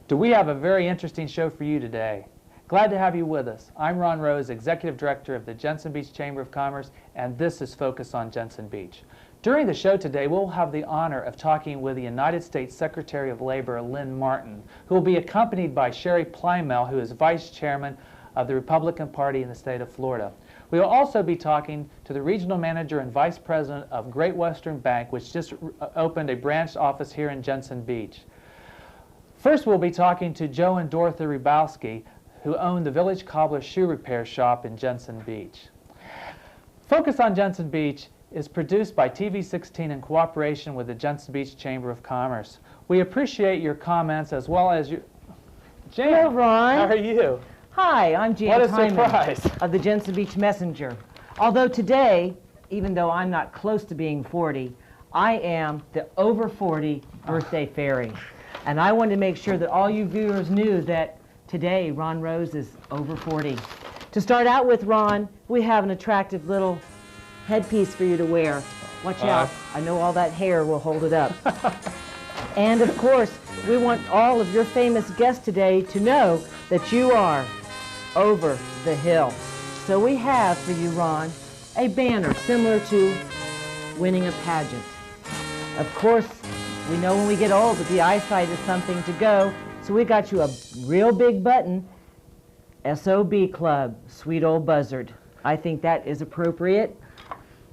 Do we have a very interesting show for you today? Glad to have you with us. I'm Ron Rose, Executive Director of the Jensen Beach Chamber of Commerce, and this is Focus on Jensen Beach. During the show today, we'll have the honor of talking with the United States Secretary of Labor, Lynn Martin, who will be accompanied by Sherry Plymell, who is Vice Chairman of the Republican Party in the state of Florida. We will also be talking to the Regional Manager and Vice President of Great Western Bank, which just opened a branch office here in Jensen Beach. First, we'll be talking to Joe and Dorothy Robowski, who own the Village Cobbler shoe repair shop in Jensen Beach. Focus on Jensen Beach is produced by TV16 in cooperation with the Jensen Beach Chamber of Commerce. We appreciate your comments as well as your... Jan, hello, Ron. How are you? Hi, I'm Jan What a surprise. of the Jensen Beach Messenger. Although today, even though I'm not close to being 40, I am the over 40 birthday fairy. And I wanted to make sure that all you viewers knew that today Ron Rose is over 40. To start out with, Ron, we have an attractive little headpiece for you to wear. Watch out. I know all that hair will hold it up. And of course, we want all of your famous guests today to know that you are over the hill. So we have for you, Ron, a banner similar to winning a pageant. Of course, we know when we get old that the eyesight is something to go, so we got you a real big button, SOB Club, Sweet Old Buzzard. I think that is appropriate.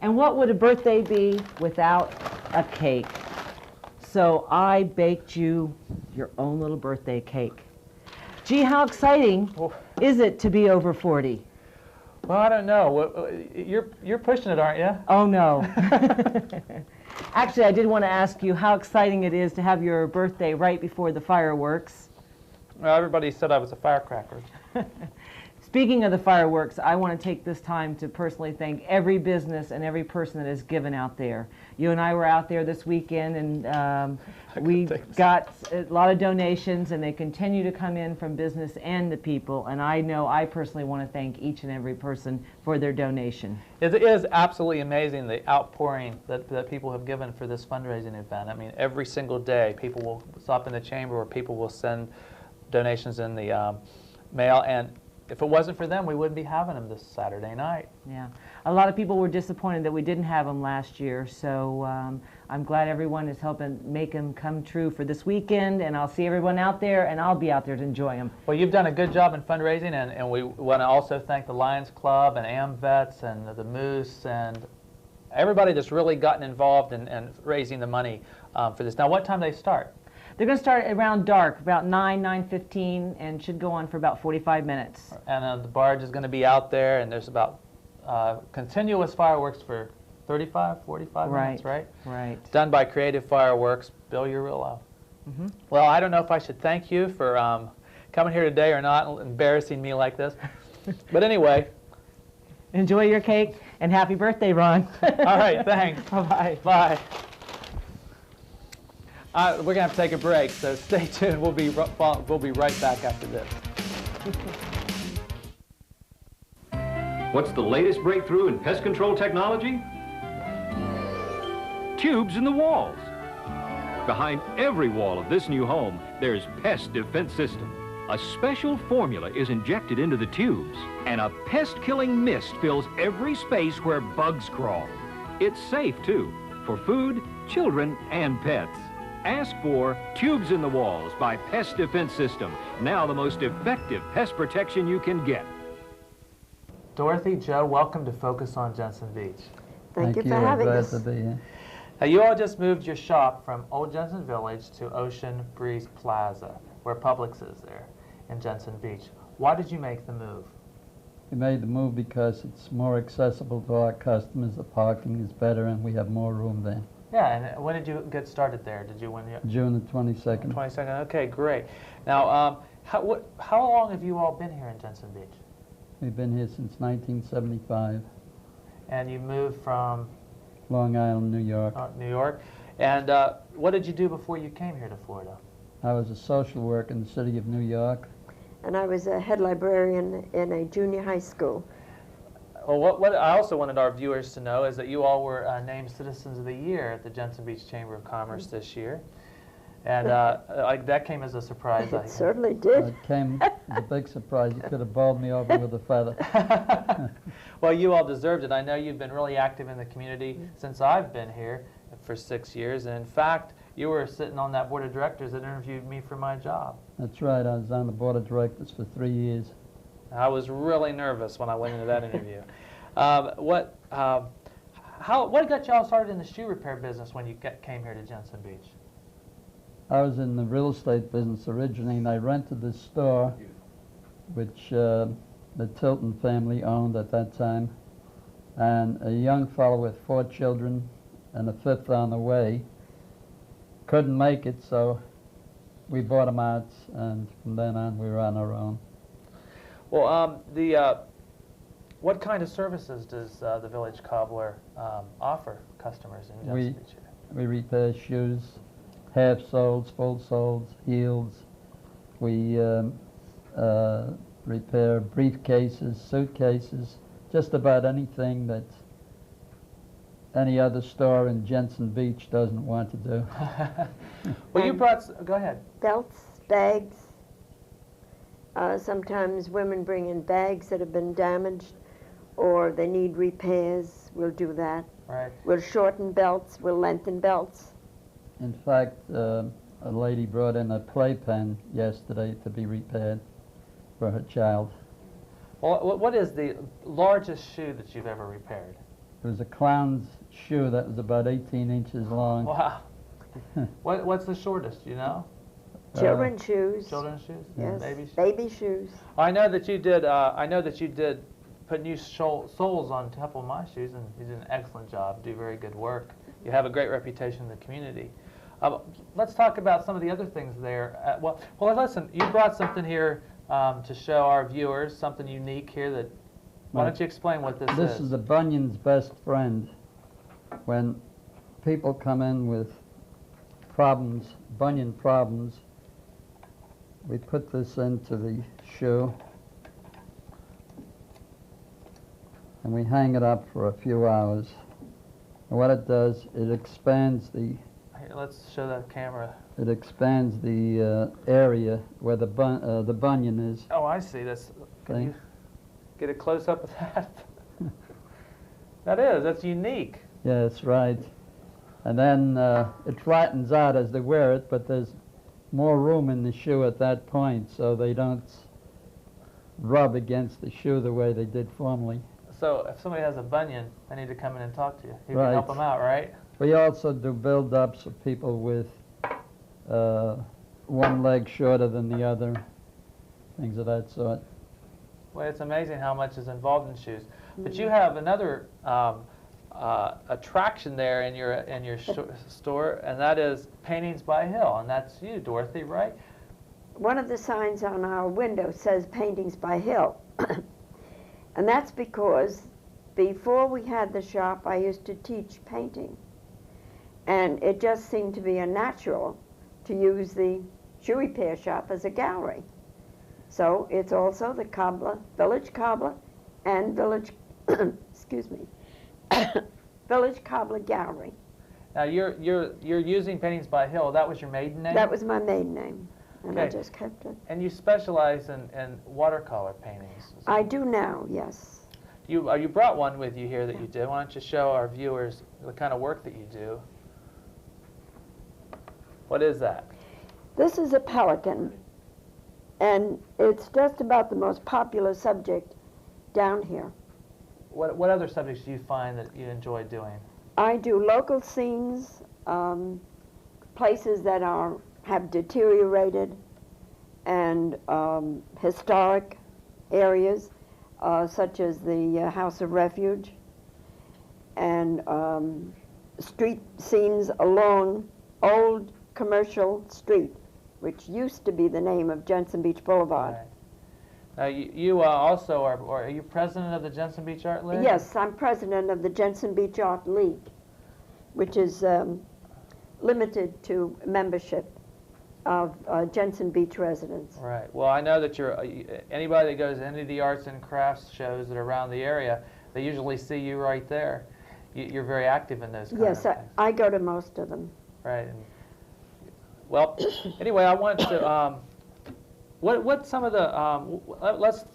And what would a birthday be without a cake? So I baked you your own little birthday cake. Gee, how exciting is it to be over 40? Well, I don't know. You're pushing it, aren't you? Oh, no. Actually, I did want to ask you how exciting it is to have your birthday right before the fireworks. Well, everybody said I was a firecracker. Speaking of the fireworks, I want to take this time to personally thank every business and every person that has given out there. You and I were out there this weekend, and we got a lot of donations, and they continue to come in from business and the people. And I know I personally want to thank each and every person for their donation. It is absolutely amazing the outpouring that people have given for this fundraising event. I mean, every single day, people will stop in the chamber or people will send donations in the mail. And if it wasn't for them, we wouldn't be having them this Saturday night. Yeah. A lot of people were disappointed that we didn't have them last year, so I'm glad everyone is helping make them come true for this weekend, and I'll see everyone out there, and I'll be out there to enjoy them. Well, you've done a good job in fundraising, and we want to also thank the Lions Club and AmVets and the Moose and everybody that's really gotten involved in raising the money for this. Now, what time do they start? They're going to start around dark, about 9:15, and should go on for about 45 minutes. And the barge is going to be out there, and there's about continuous fireworks for 35, 45 minutes, right? Right. Done by Creative Fireworks, Bill Urillo. Mm-hmm. Well, I don't know if I should thank you for coming here today or not, embarrassing me like this. But anyway. Enjoy your cake, and happy birthday, Ron. All right, thanks. Bye-bye. Bye. We're going to have to take a break, so stay tuned. We'll be right back after this. What's the latest breakthrough in pest control technology? Tubes in the walls. Behind every wall of this new home, there's Pest Defense System. A special formula is injected into the tubes, and a pest-killing mist fills every space where bugs crawl. It's safe, too, for food, children, and pets. Ask for Tubes in the Walls by Pest Defense System, now the most effective pest protection you can get. Dorothy, Joe, welcome to Focus on Jensen Beach. Thank you for having us. Glad to be here. Now, you all just moved your shop from Old Jensen Village to Ocean Breeze Plaza, where Publix is there in Jensen Beach. Why did you make the move? We made the move because it's more accessible to our customers, the parking is better, and we have more room there. Yeah, and when did you get started there? Did you June the 22nd. 22nd, okay, great. Now, how long have you all been here in Jensen Beach? We've been here since 1975. And you moved from? Long Island, New York. New York. And what did you do before you came here to Florida? I was a social worker in the city of New York. And I was a head librarian in a junior high school. Well, what I also wanted our viewers to know is that you all were named Citizens of the Year at the Jensen Beach Chamber of Commerce this year. And like that came as a surprise. It certainly did. It came as a big surprise. You could have bowled me over with a feather. Well, you all deserved it. I know you've been really active in the community since I've been here for 6 years. And in fact, you were sitting on that board of directors that interviewed me for my job. That's right. I was on the board of directors for 3 years. I was really nervous when I went into that interview. What got y'all started in the shoe repair business when you came here to Jensen Beach? I was in the real estate business originally, and I rented this store, which the Tilton family owned at that time. And a young fellow with 4 children and a 5th on the way couldn't make it, so we bought him out, and from then on we were on our own. Well, what kind of services does the Village Cobbler offer customers in Jensen Beach? We repair shoes, half soles, full soles, heels. We repair briefcases, suitcases, just about anything that any other store in Jensen Beach doesn't want to do. Well, you brought, go ahead. Belts, bags. Sometimes women bring in bags that have been damaged or they need repairs. We'll do that. Right. We'll shorten belts. We'll lengthen belts. In fact, a lady brought in a playpen yesterday to be repaired for her child. Well, what is the largest shoe that you've ever repaired? It was a clown's shoe that was about 18 inches long. Wow. What's the shortest, you know? Children's shoes. Children's shoes? Yes. Baby shoes? Baby shoes. I know that you did. I know that you did put new soles on a couple of my shoes, and you did an excellent job. Do very good work. You have a great reputation in the community. Let's talk about some of the other things there. Well, listen. You brought something here to show our viewers, something unique here. That. Why don't you explain what this is? This is the bunion's best friend. When people come in with problems, bunion problems, we put this into the shoe and we hang it up for a few hours. And what it does, it expands the... Here, let's show that camera. It expands the area where the bunion is. Oh, I see. That's. Can you get a close up of that? That's unique. Yes, right. And then it flattens out as they wear it, but there's more room in the shoe at that point, so they don't rub against the shoe the way they did formerly. So if somebody has a bunion, they need to come in and talk to you. You Right. can help them out, right? We also do build-ups of people with one leg shorter than the other, things of that sort. Well, it's amazing how much is involved in shoes. But you have another attraction there in your store, and that is Paintings by Hill, and that's you, Dorothy, right? One of the signs on our window says Paintings by Hill. And that's because before we had the shop, I used to teach painting. And it just seemed to be a natural to use the shoe repair shop as a gallery. So it's also the Cobbler, Village Cobbler, and Village, excuse me, Village Cobbler Gallery. Now you're using Paintings by Hill. That was your maiden name? That was my maiden name, and I Okay. just kept it. And you specialize in watercolor paintings. I do now, yes. You brought one with you here that you did. Why don't you show our viewers the kind of work that you do? What is that? This is a pelican, and it's just about the most popular subject down here. What other subjects do you find that you enjoy doing? I do local scenes, places that have deteriorated, and historic areas, such as the House of Refuge, and street scenes along Old Commercial Street, which used to be the name of Jensen Beach Boulevard. Right. Now you also are you president of the Jensen Beach Art League? Yes, I'm president of the Jensen Beach Art League, which is limited to membership of Jensen Beach residents. Right. Well, I know that anybody that goes to any of the arts and crafts shows that are around the area, they usually see you right there. You're very active in those kinds of things. Yes, I go to most of them. Right. Well, anyway, I want to, what some of the, let's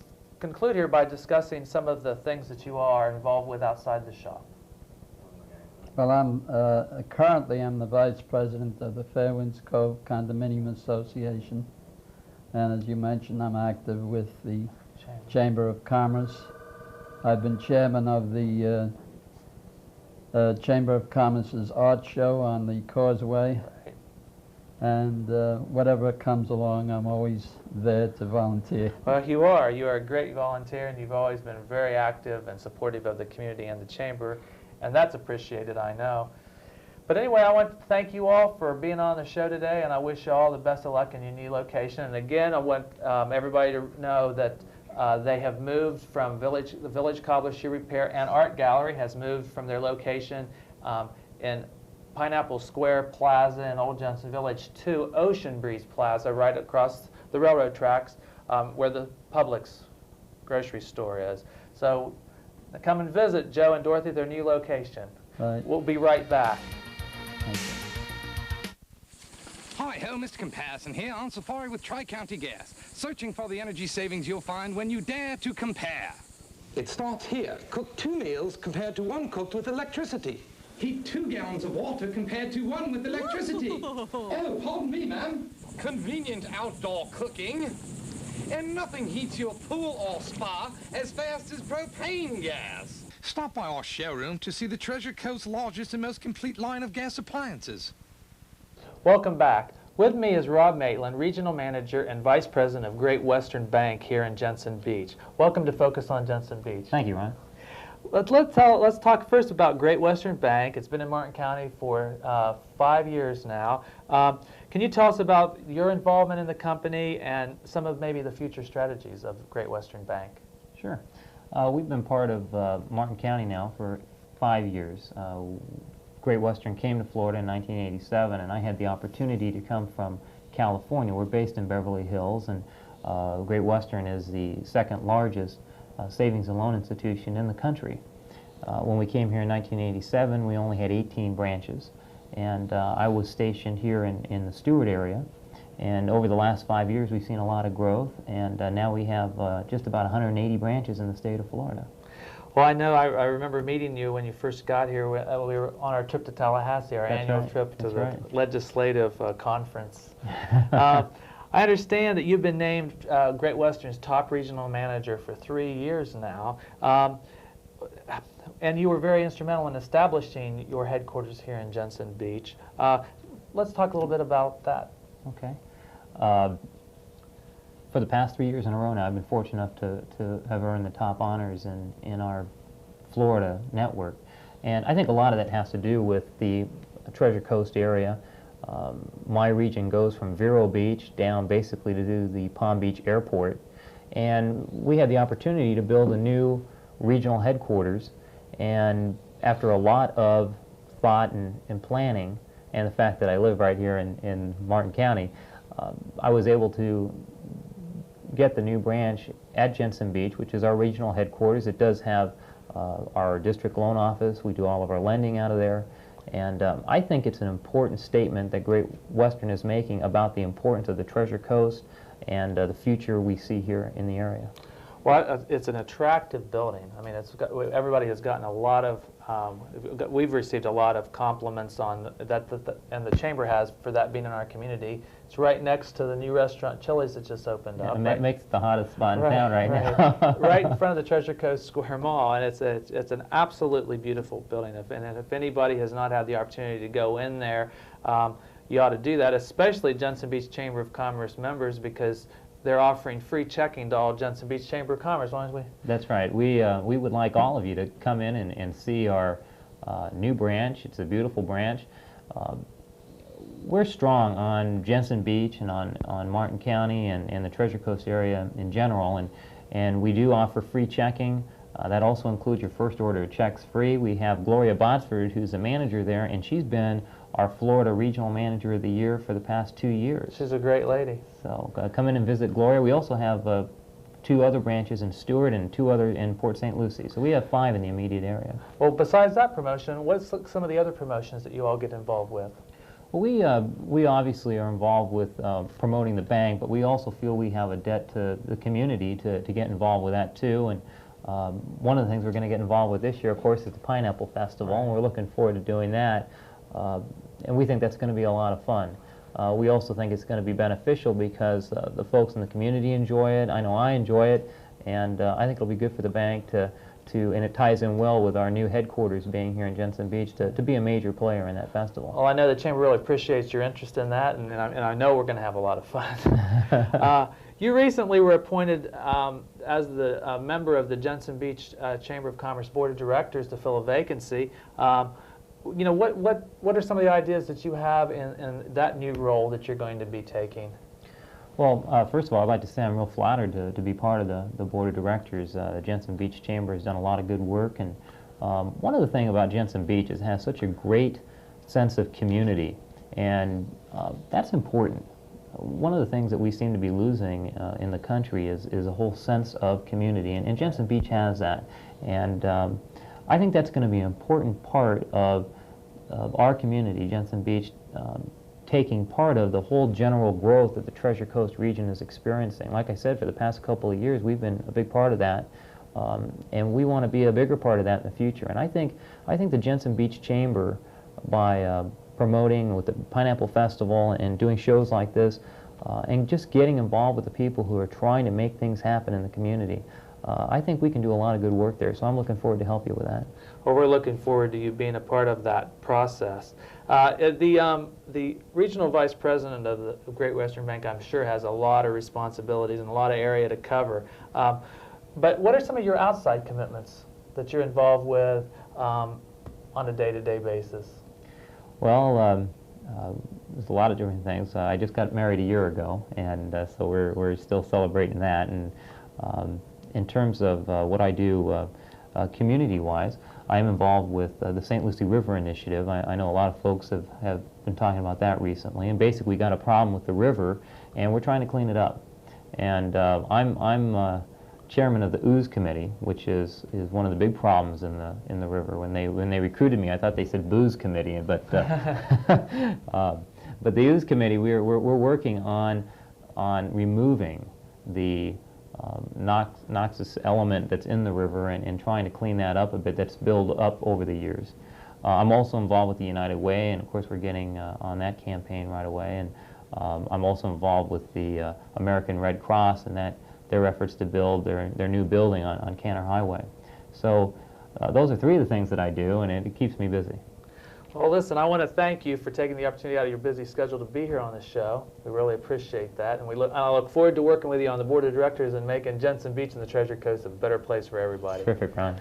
conclude here by discussing some of the things that you all are involved with outside the shop. Well, currently I'm the vice president of the Fairwinds Cove Condominium Association, and as you mentioned, I'm active with the Chamber of Commerce. I've been chairman of the Chamber of Commerce's art show on the Causeway, and whatever comes along, I'm always there to volunteer. Well, you are a great volunteer, and you've always been very active and supportive of the community and the Chamber, and that's appreciated, I know. But anyway, I want to thank you all for being on the show today, and I wish you all the best of luck in your new location. And again, I want everybody to know that they have moved from the Village Cobbler Shoe Repair and Art Gallery has moved from their location in Pineapple Square Plaza in Old Jensen Village to Ocean Breeze Plaza right across the railroad tracks where the Publix grocery store is. So come and visit Joe and Dorothy at their new location. Right. We'll be right back. Hi-ho, Mr. Comparison here on safari with Tri-County Gas, searching for the energy savings you'll find when you dare to compare. It starts here. Cook 2 meals compared to 1 cooked with electricity. Heat 2 gallons of water compared to 1 with electricity. Oh, pardon me, ma'am. Convenient outdoor cooking. And nothing heats your pool or spa as fast as propane gas. Stop by our showroom to see the Treasure Coast's largest and most complete line of gas appliances. Welcome back. With me is Rob Maitland, Regional Manager and Vice President of Great Western Bank here in Jensen Beach. Welcome to Focus on Jensen Beach. Thank you, Ron. Let's talk first about Great Western Bank. It's been in Martin County for 5 years now. Can you tell us about your involvement in the company and some of maybe the future strategies of Great Western Bank? Sure. We've been part of Martin County now for 5 years. Great Western came to Florida in 1987, and I had the opportunity to come from California. We're based in Beverly Hills, and Great Western is the second largest savings and loan institution in the country. When we came here in 1987, we only had 18 branches, and I was stationed here in the Stewart area. And over the last 5 years, we've seen a lot of growth, and now we have just about 180 branches in the state of Florida. Well, I know I remember meeting you when you first got here. We were on our trip to Tallahassee, our annual trip to the legislative conference. I understand that you've been named Great Western's top regional manager for 3 years now, and you were very instrumental in establishing your headquarters here in Jensen Beach. Let's talk a little bit about that. Okay. For the past 3 years in a row now, I've been fortunate enough to have earned the top honors in our Florida network. And I think a lot of that has to do with the Treasure Coast area. My region goes from Vero Beach down basically to do the Palm Beach Airport. And we had the opportunity to build a new regional headquarters. And after a lot of thought and planning, and the fact that I live right here in Martin County, I was able to get the new branch at Jensen Beach, which is our regional headquarters. It does have our district loan office. We do all of our lending out of there. And I think it's an important statement that Great Western is making about the importance of the Treasure Coast and the future we see here in the area. Well, it's an attractive building. I mean, everybody has gotten a lot of, we've received a lot of compliments on that, and the Chamber has for that being in our community. It's right next to the new restaurant Chili's that just opened up. And that makes it the hottest spot in town right now. Right in front of the Treasure Coast Square Mall, and it's an absolutely beautiful building. And if anybody has not had the opportunity to go in there, you ought to do that, especially Jensen Beach Chamber of Commerce members, because they're offering free checking to all Jensen Beach Chamber of Commerce. That's right. We would like all of you to come in and see our new branch. It's a beautiful branch. We're strong on Jensen Beach and on Martin County and the Treasure Coast area in general, and we do offer free checking. That also includes your first order of checks free. We have Gloria Botsford, who's the manager there, and she's been our Florida Regional Manager of the Year for the past 2 years. She's a great lady. So come in and visit Gloria. We also have 2 other branches in Stewart and 2 other in Port St. Lucie. So we have 5 in the immediate area. Well, besides that promotion, what's some of the other promotions that you all get involved with? Well, we obviously are involved with promoting the bank, but we also feel we have a debt to the community to get involved with that too. And one of the things we're going to get involved with this year, of course, is the Pineapple Festival, and we're looking forward to doing that. And we think that's going to be a lot of fun. We also think it's going to be beneficial because the folks in the community enjoy it. I know I enjoy it, and I think it'll be good for the bank and it ties in well with our new headquarters being here in Jensen Beach to be a major player in that festival. Well, I know the Chamber really appreciates your interest in that, and I know we're going to have a lot of fun. You recently were appointed as the member of the Jensen Beach Chamber of Commerce Board of Directors to fill a vacancy. You know, what are some of the ideas that you have in that new role that you're going to be taking? Well, first of all, I'd like to say I'm real flattered to be part of the Board of Directors. The Jensen Beach Chamber has done a lot of good work, and one of the things about Jensen Beach is it has such a great sense of community, and that's important. One of the things that we seem to be losing in the country is a whole sense of community, and Jensen Beach has that. And I think that's going to be an important part of our community, Jensen Beach, taking part of the whole general growth that the Treasure Coast region is experiencing. Like I said, for the past couple of years, we've been a big part of that, and we want to be a bigger part of that in the future. And I think the Jensen Beach Chamber, by promoting with the Pineapple Festival and doing shows like this, and just getting involved with the people who are trying to make things happen in the community, I think we can do a lot of good work there, so I'm looking forward to help you with that. Well, we're looking forward to you being a part of that process. The regional vice president of the Great Western Bank, I'm sure, has a lot of responsibilities and a lot of area to cover. But what are some of your outside commitments that you're involved with on a day-to-day basis? Well, there's a lot of different things. I just got married a year ago, and so we're still celebrating that. And in terms of what I do community-wise, I am involved with the St. Lucie River Initiative. I know a lot of folks have been talking about that recently, and basically we got a problem with the river, and we're trying to clean it up. And I'm chairman of the Ooze Committee, which is one of the big problems in the river. When they recruited me, I thought they said Booze Committee, but but the Ooze Committee, we're working on removing the noxious element that's in the river and trying to clean that up a bit that's built up over the years. I'm also involved with the United Way, and of course we're getting on that campaign right away. And I'm also involved with the American Red Cross and their efforts to build their new building on Canner Highway. So those are three of the things that I do, and it keeps me busy. Well, listen, I want to thank you for taking the opportunity out of your busy schedule to be here on the show. We really appreciate that, and I look forward to working with you on the Board of Directors and making Jensen Beach and the Treasure Coast a better place for everybody. Terrific, Ron.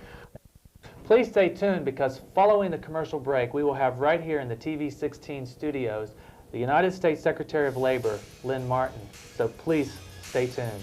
Please stay tuned, because following the commercial break, we will have right here in the TV16 studios the United States Secretary of Labor, Lynn Martin. So please stay tuned.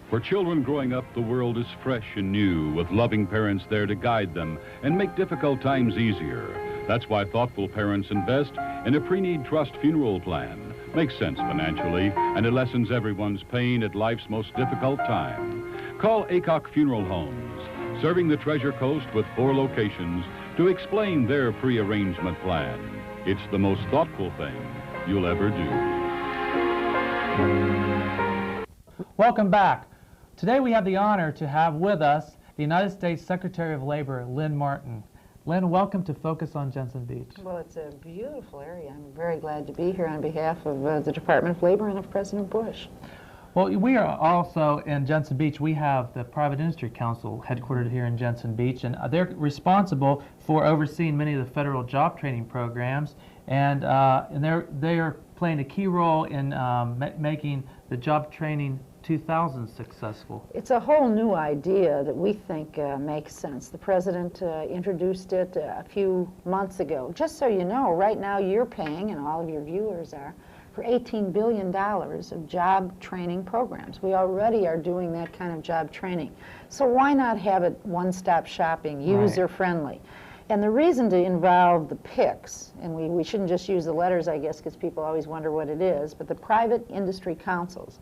For children growing up, the world is fresh and new, with loving parents there to guide them and make difficult times easier. That's why thoughtful parents invest in a pre-need trust funeral plan. Makes sense financially, and it lessens everyone's pain at life's most difficult time. Call Acock Funeral Homes, serving the Treasure Coast with 4 locations, to explain their pre-arrangement plan. It's the most thoughtful thing you'll ever do. Welcome back. Today we have the honor to have with us the United States Secretary of Labor, Lynn Martin. Lynn, welcome to Focus on Jensen Beach. Well, it's a beautiful area. I'm very glad to be here on behalf of the Department of Labor and of President Bush. Well, we are also in Jensen Beach. We have the Private Industry Council headquartered here in Jensen Beach, and they're responsible for overseeing many of the federal job training programs, and they are playing a key role in making the job training 2000 successful. It's a whole new idea that we think makes sense. The President introduced it a few months ago. Just so you know, right now you're paying, and all of your viewers are, for $18 billion of job training programs. We already are doing that kind of job training. So why not have it one-stop shopping, user-friendly? And the reason to involve the PICs, and we shouldn't just use the letters, I guess, because people always wonder what it is, but the private industry councils,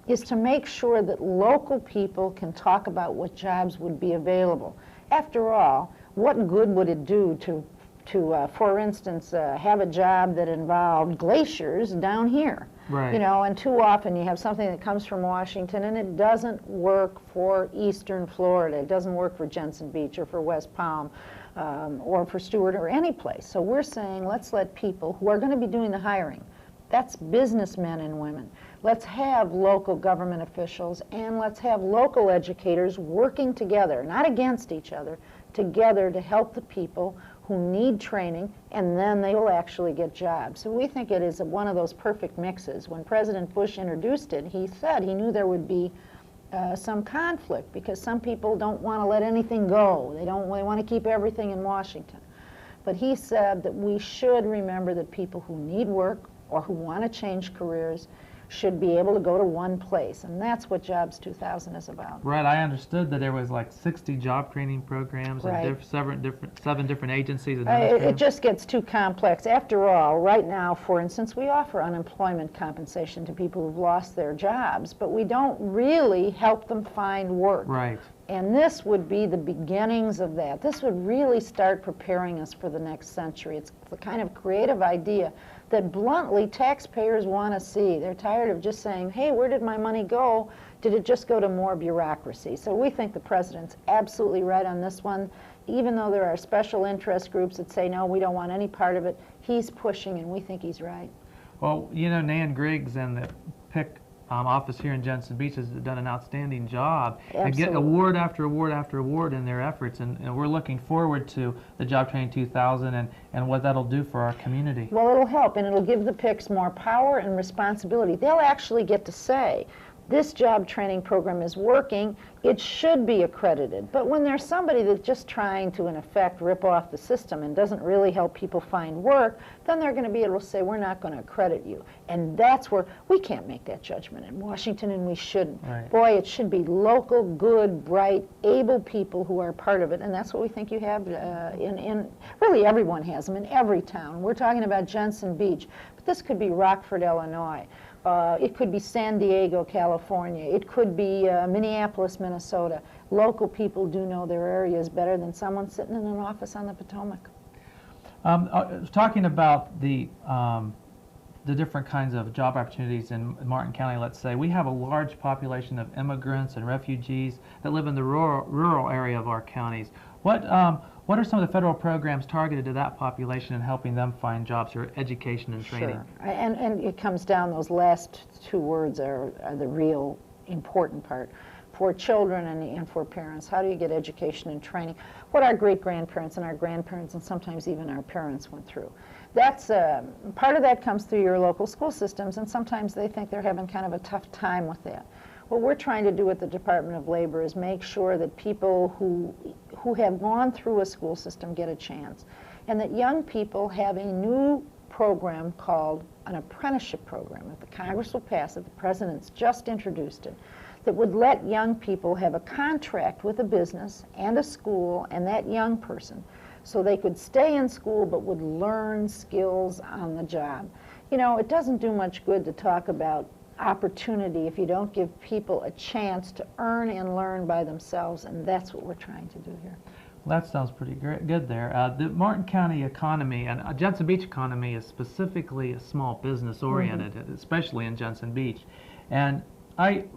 is to make sure that local people can talk about what jobs would be available. After all, what good would it do to for instance, have a job that involved glaciers down here? Right. You know, and too often you have something that comes from Washington and it doesn't work for Eastern Florida. It doesn't work for Jensen Beach or for West Palm or for Stewart or any place. So we're saying let's let people who are going to be doing the hiring, that's businessmen and women. Let's have local government officials and let's have local educators working together, not against each other, together to help the people who need training, and then they will actually get jobs. So we think it is one of those perfect mixes. When President Bush introduced it, he said he knew there would be some conflict because some people don't want to let anything go. They want to keep everything in Washington. But he said that we should remember that people who need work or who want to change careers should be able to go to one place, and that's what Jobs 2000 is about. Right, I understood that there was like 60 job training programs Right. and seven different agencies. It just gets too complex. After all, right now, for instance, we offer unemployment compensation to people who've lost their jobs, but we don't really help them find work. Right. And this would be the beginnings of that. This would really start preparing us for the next century. It's the kind of creative idea that bluntly taxpayers want to see. They're tired of just saying, hey, where did my money go? Did it just go to more bureaucracy? So we think the president's absolutely right on this one. Even though there are special interest groups that say, no, we don't want any part of it, he's pushing and we think he's right. Well, you know, Nan Griggs and the PIC office here in Jensen Beach has done an outstanding job and get award after award after award in their efforts, and we're looking forward to the Job Training 2000 and what that'll do for our community. Well, it'll help, and it'll give the PICs more power and responsibility. They'll actually get to say, this job training program is working, it should be accredited. But when there's somebody that's just trying to, in effect, rip off the system and doesn't really help people find work, then they're going to be able to say, we're not going to accredit you. And that's where we can't make that judgment in Washington, and we shouldn't. Right. Boy, it should be local, good, bright, able people who are part of it, and that's what we think you have in really everyone has them in every town. We're talking about Jensen Beach, but this could be Rockford, Illinois. It could be San Diego, California. It could be Minneapolis, Minnesota. Local people do know their areas better than someone sitting in an office on the Potomac. Talking about the different kinds of job opportunities in Martin County, let's say, we have a large population of immigrants and refugees that live in the rural area of our counties. What are some of the federal programs targeted to that population and helping them find jobs or education and training? Sure. And it comes down, those last two words are the real important part. For children and for parents, how do you get education and training? What our great-grandparents and our grandparents and sometimes even our parents went through. That's part of that comes through your local school systems, and sometimes they think they're having kind of a tough time with that. What we're trying to do at the Department of Labor is make sure that people who have gone through a school system get a chance, and that young people have a new program called an apprenticeship program that the Congress will pass, that the President's just introduced it, that would let young people have a contract with a business and a school and that young person so they could stay in school but would learn skills on the job. You know, it doesn't do much good to talk about opportunity if you don't give people a chance to earn and learn by themselves, and that's what we're trying to do here. Well, that sounds pretty good there. The Martin County economy and Jensen Beach economy is specifically small business oriented, especially in Jensen Beach. And in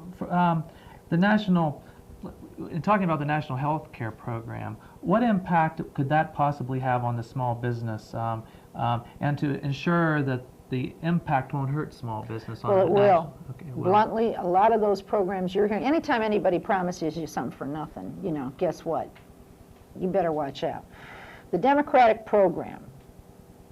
talking about the National Health Care Program, what impact could that possibly have on the small business and to ensure that the impact won't hurt small business? Well, it will. Okay, Bluntly, a lot of those programs you're hearing, anytime anybody promises you something for nothing, you know, guess what? You better watch out. The Democratic program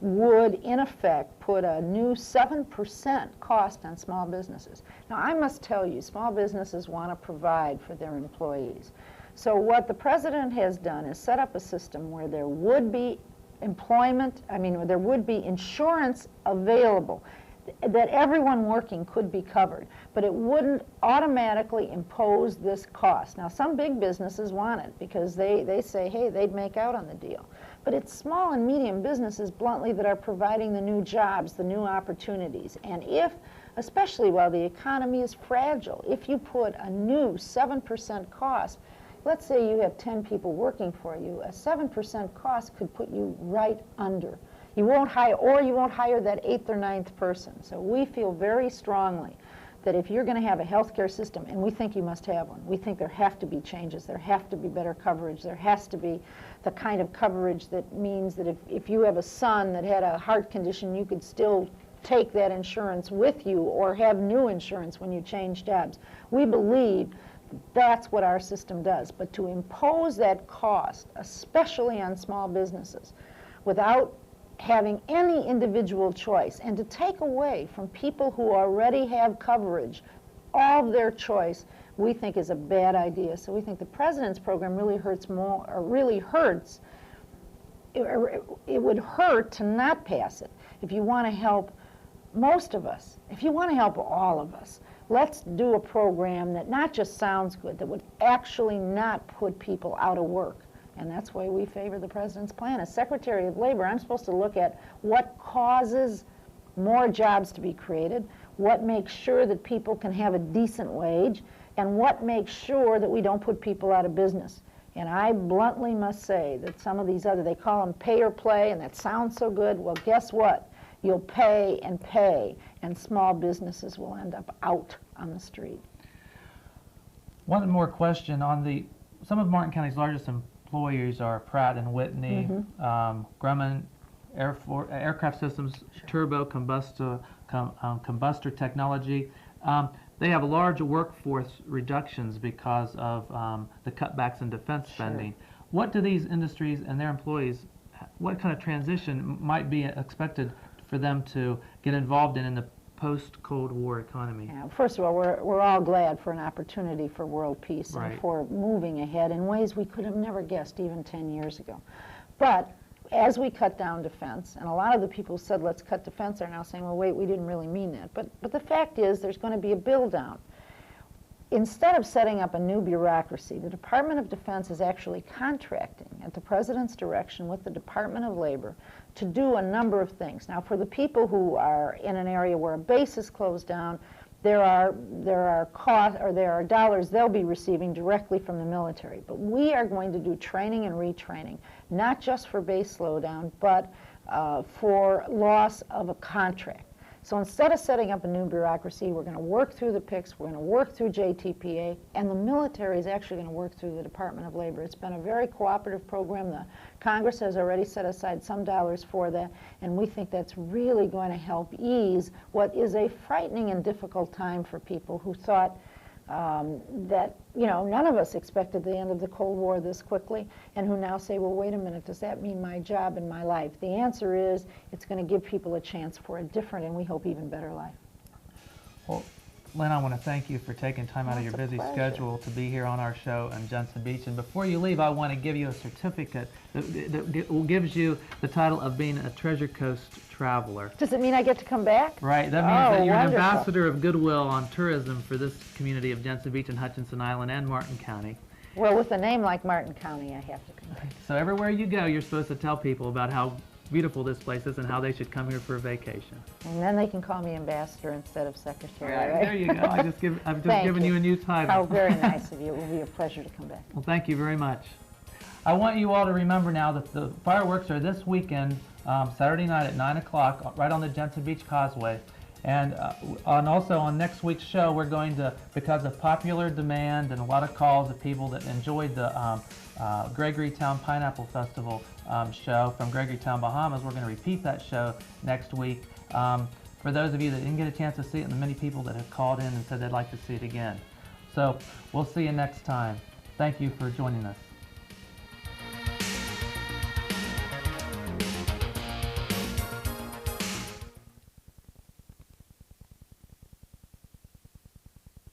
would, in effect, put a new 7% cost on small businesses. Now, I must tell you, small businesses want to provide for their employees. So what the President has done is set up a system where there would be there would be insurance available. that everyone working could be covered, but it wouldn't automatically impose this cost. Now, some big businesses want it because they say, hey, they'd make out on the deal. But it's small and medium businesses, bluntly, that are providing the new jobs, the new opportunities. And if, especially while the economy is fragile, if you put a new 7% cost, let's say you have 10 people working for you, a 7% cost could put you right under. You won't hire, or you won't hire that 8th or 9th person. So we feel very strongly that if you're going to have a healthcare system, and we think you must have one, we think there have to be changes, there have to be better coverage, there has to be the kind of coverage that means that if you have a son that had a heart condition, you could still take that insurance with you or have new insurance when you change jobs. We believe that's what our system does. But to impose that cost, especially on small businesses, without having any individual choice, and to take away from people who already have coverage all of their choice, we think is a bad idea. So we think the President's program really hurts more, or really hurts. It would hurt to not pass it. If you want to help most of us, if you want to help all of us, let's do a program that not just sounds good, that would actually not put people out of work. And that's why we favor the President's plan. As Secretary of Labor, I'm supposed to look at what causes more jobs to be created, what makes sure that people can have a decent wage, and what makes sure that we don't put people out of business. And I bluntly must say that some of these other, they call them pay or play, and that sounds so good. Well, guess what? You'll pay, and small businesses will end up out on the street. One more question on some of Martin County's largest employers are Pratt & Whitney, Grumman Aircraft Systems, Turbo Combustor Technology. They have large workforce reductions because of the cutbacks in defense spending. What do these industries and their employees, what kind of transition might be expected for them to get involved in the post-Cold War economy? Yeah, first of all, we're all glad for an opportunity for world peace and for moving ahead in ways we could have never guessed even 10 years ago. But as we cut down defense, and a lot of the people who said let's cut defense are now saying, well, wait, we didn't really mean that. But the fact is there's going to be a bill down. Instead of setting up a new bureaucracy, the Department of Defense is actually contracting at the President's direction with the Department of Labor to do a number of things. Now, for the people who are in an area where a base is closed down, there are costs, or there are dollars they'll be receiving directly from the military. But we are going to do training and retraining, not just for base slowdown, but for loss of a contract. So instead of setting up a new bureaucracy, we're going to work through the PICs, we're going to work through JTPA, and the military is actually going to work through the Department of Labor. It's been a very cooperative program. The Congress has already set aside some dollars for that, and we think that's really going to help ease what is a frightening and difficult time for people who thought that, you know, none of us expected the end of the Cold War this quickly, and who now say, well, wait a minute, does that mean my job and my life? The answer is it's going to give people a chance for a different and we hope even better life. Well, Lynn, I want to thank you for taking time out of your busy schedule to be here on our show in Jensen Beach. And before you leave, I want to give you a certificate that gives you the title of being a Treasure Coast traveler. Does it mean I get to come back? Right. That means that you're an ambassador of goodwill on tourism for this community of Jensen Beach and Hutchinson Island and Martin County. Well, with a name like Martin County, I have to come back. So everywhere you go, you're supposed to tell people about how beautiful this place is and how they should come here for a vacation. And then they can call me ambassador instead of secretary. Right? There you go. I've just given you a new title. How very nice of you. It will be a pleasure to come back. Well, thank you very much. I want you all to remember now that the fireworks are this weekend, Saturday night at 9 o'clock, right on the Jensen Beach Causeway. And also on next week's show, we're going to, because of popular demand and a lot of calls of people that enjoyed the Gregorytown Pineapple Festival show from Gregorytown, Bahamas, we're going to repeat that show next week. For those of you that didn't get a chance to see it, and the many people that have called in and said they'd like to see it again. So we'll see you next time. Thank you for joining us.